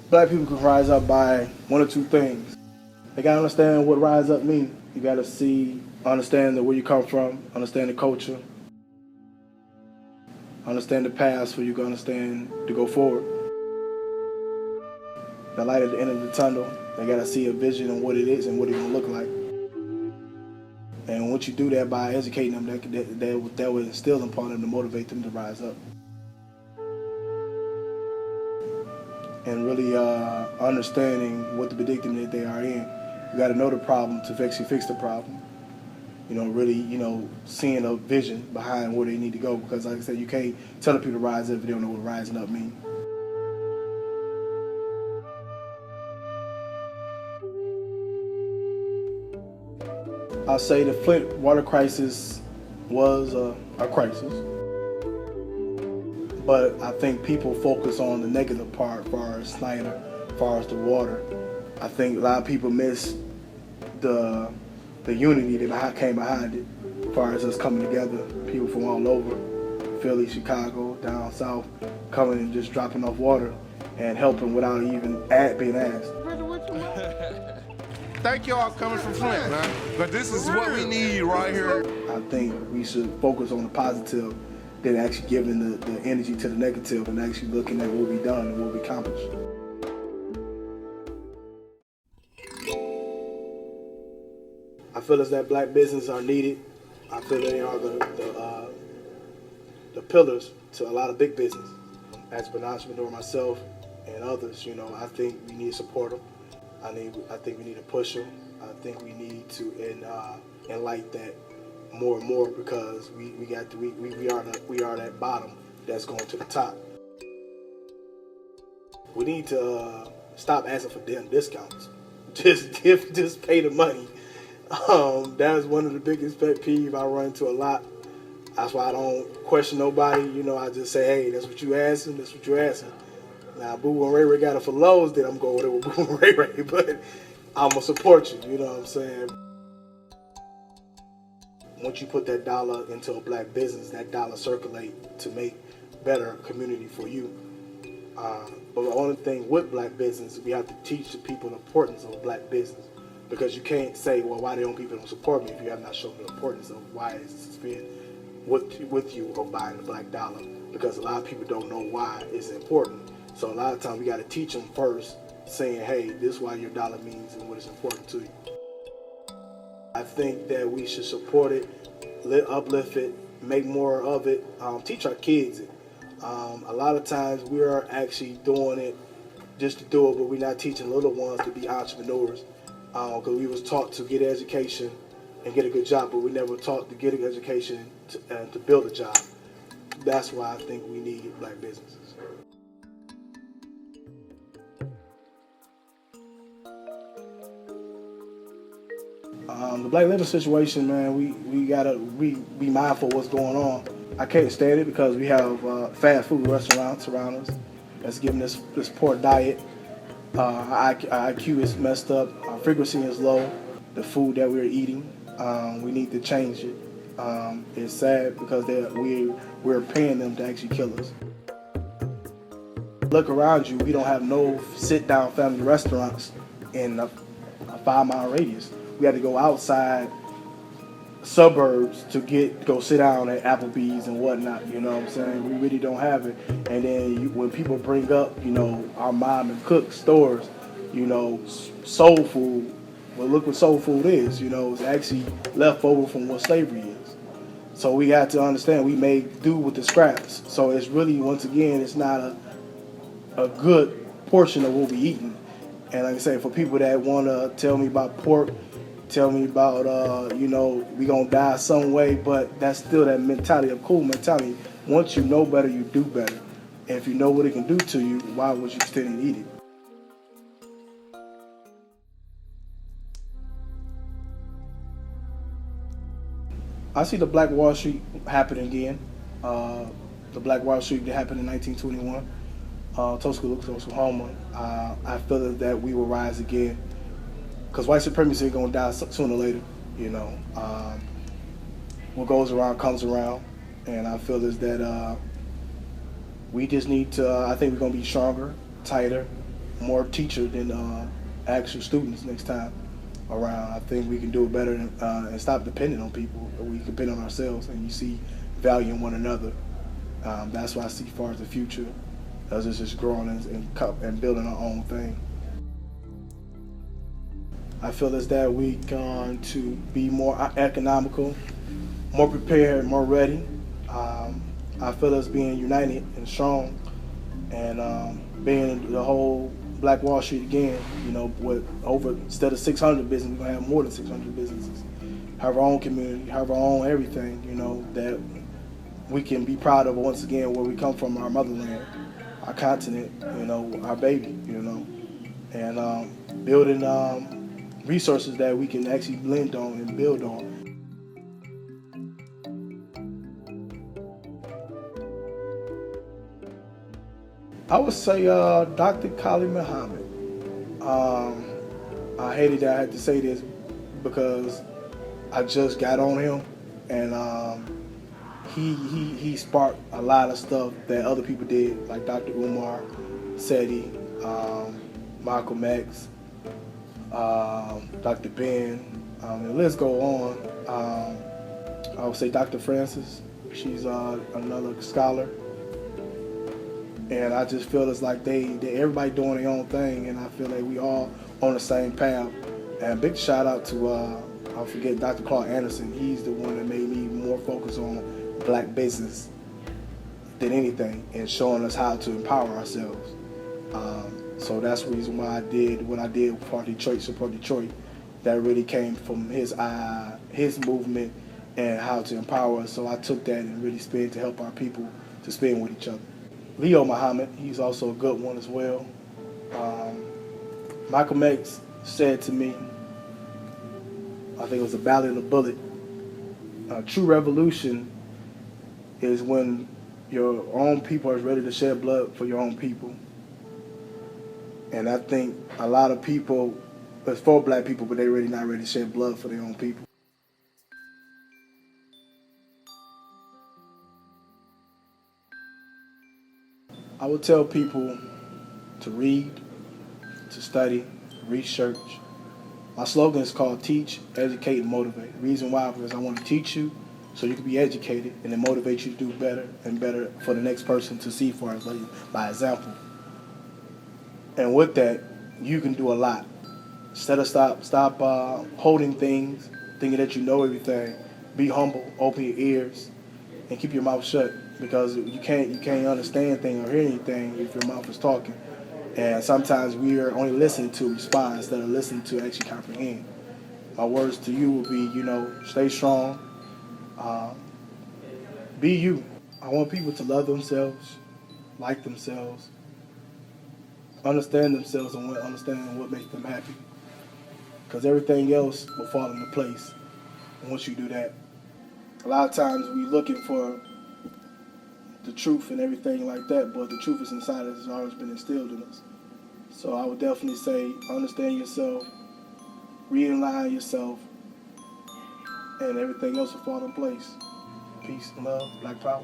Black people can rise up by one or two things. They gotta understand what rise up means. You gotta understand where you come from, understand the culture, understand the past so you can understand to go forward. The light at the end of the tunnel, they gotta see a vision of what it is and what it's gonna look like. And once you do that by educating them, that will instill upon them to motivate them to rise up. And really understanding what the predicament that they are in. You got to know the problem to actually fix the problem. Really, seeing a vision behind where they need to go. Because like I said, you can't tell the people to rise up if they don't know what rising up means. I'll say the Flint water crisis was a crisis. But I think people focus on the negative part as far as Snyder, as far as the water. I think a lot of people miss the unity that came behind it, as far as us coming together, people from all over, Philly, Chicago, down south, coming and just dropping off water and helping without even being asked. Thank y'all coming from Flint, man. But this is what we need right here. I think we should focus on the positive than actually giving the energy to the negative and actually looking at what we've done and what we accomplished. I feel as that black businesses are needed. I feel they are the pillars to a lot of big business. As an entrepreneur myself and others, I think we need to support them. I think we need to push them. I think we need to enlighten that more and more because we are that bottom that's going to the top. We need to stop asking for damn discounts. Just pay the money. That is one of the biggest pet peeves I run into a lot. That's why I don't question nobody. I just say, hey, that's what you asking. That's what you're asking. Now, Boo and Ray Ray got it for lows, then I'm going with Boo and Ray Ray. But I'm gonna support you. You know what I'm saying? Once you put that dollar into a black business, that dollar circulate to make better community for you. But the only thing with black business, we have to teach the people the importance of black business. Because you can't say, well, why people don't support me if you have not shown the importance of why it's been with you or buying the black dollar. Because a lot of people don't know why it's important. So a lot of times we got to teach them first, saying, hey, this is why your dollar means and what is important to you. I think that we should support it, uplift it, make more of it, teach our kids it. A lot of times we are actually doing it just to do it, but we're not teaching little ones to be entrepreneurs. Because we was taught to get an education and get a good job, but we never taught to get an education and to build a job. That's why I think we need black businesses. The black living situation, man, we gotta be mindful of what's going on. I can't stand it because we have fast food restaurants around us that's giving this poor diet. Our IQ is messed up. Our frequency is low. The food that we're eating, we need to change it. It's sad because we're paying them to actually kill us. Look around you. We don't have no sit-down family restaurants in a 5-mile radius. We had to go outside suburbs to go sit down at Applebee's and whatnot. You know what I'm saying? We really don't have it. And then when people bring up, our mom and cook stores, soul food. Well, look what soul food is. It's actually left over from what slavery is. So we have to understand we make do with the scraps. So it's really, once again, it's not a good portion of what we eating. And like I say, for people that want to tell me about pork, tell me about, we gonna die some way, but that's still that mentality, of cool mentality. Once you know better, you do better. And if you know what it can do to you, why would you still eat it? I see the Black Wall Street happen again. The Black Wall Street that happened in 1921, Tuscaloosa, Oklahoma. I feel that we will rise again. Because white supremacy is going to die sooner or later, What goes around comes around. And I feel is that we just need to, I think we're going to be stronger, tighter, more teacher than actual students next time around. I think we can do it better and stop depending on people. We can depend on ourselves, and you see value in one another. That's what I see as far as the future, as it's just growing and building our own thing. I feel as that we're going to be more economical, more prepared, more ready. I feel us being united and strong, and being the whole Black Wall Street again. You know, with instead of 600 businesses, we're gonna have more than 600 businesses. Have our own community, have our own everything. You know, that we can be proud of once again where we come from, our motherland, our continent. You know, our baby. You know, and building resources that we can actually blend on and build on. I would say Dr. Khalid Muhammad. I hated that I had to say this because I just got on him, and he sparked a lot of stuff that other people did, like Dr. Umar, Seti, Malcolm X, Dr. Ben, and let's go on. I would say Dr. Francis. She's another scholar. And I just feel it's like they everybody doing their own thing, and I feel like we all on the same path. And big shout out to I forget Dr. Clark Anderson. He's the one that made me more focused on Black business than anything, and showing us how to empower ourselves. So that's the reason why I did what I did for Detroit, Support Detroit. That really came from his movement and how to empower us. So I took that and really spent to help our people to spend with each other. Leo Muhammad, he's also a good one as well. Malcolm X said to me, I think it was a Ballad of the Bullet, true revolution is when your own people are ready to shed blood for your own people. And I think a lot of people, it's for Black people, but they're really not ready to shed blood for their own people. I would tell people to read, to study, research. My slogan is called Teach, Educate, and Motivate. The reason why, because I want to teach you so you can be educated, and then motivate you to do better and better for the next person to see for us, by example. And with that, you can do a lot. Instead of stop holding things, thinking that you know everything. Be humble, open your ears, and keep your mouth shut, because you can't understand things or hear anything if your mouth is talking. And sometimes we are only listening to respond instead of listening to actually comprehend. My words to you will be, stay strong, be you. I want people to love themselves, like themselves, understand themselves, and understand what makes them happy. Because everything else will fall into place once you do that. A lot of times we're looking for the truth and everything like that, but the truth is inside us. It's always been instilled in us. So I would definitely say understand yourself, realign yourself, and everything else will fall in place. Peace and love, Black Power.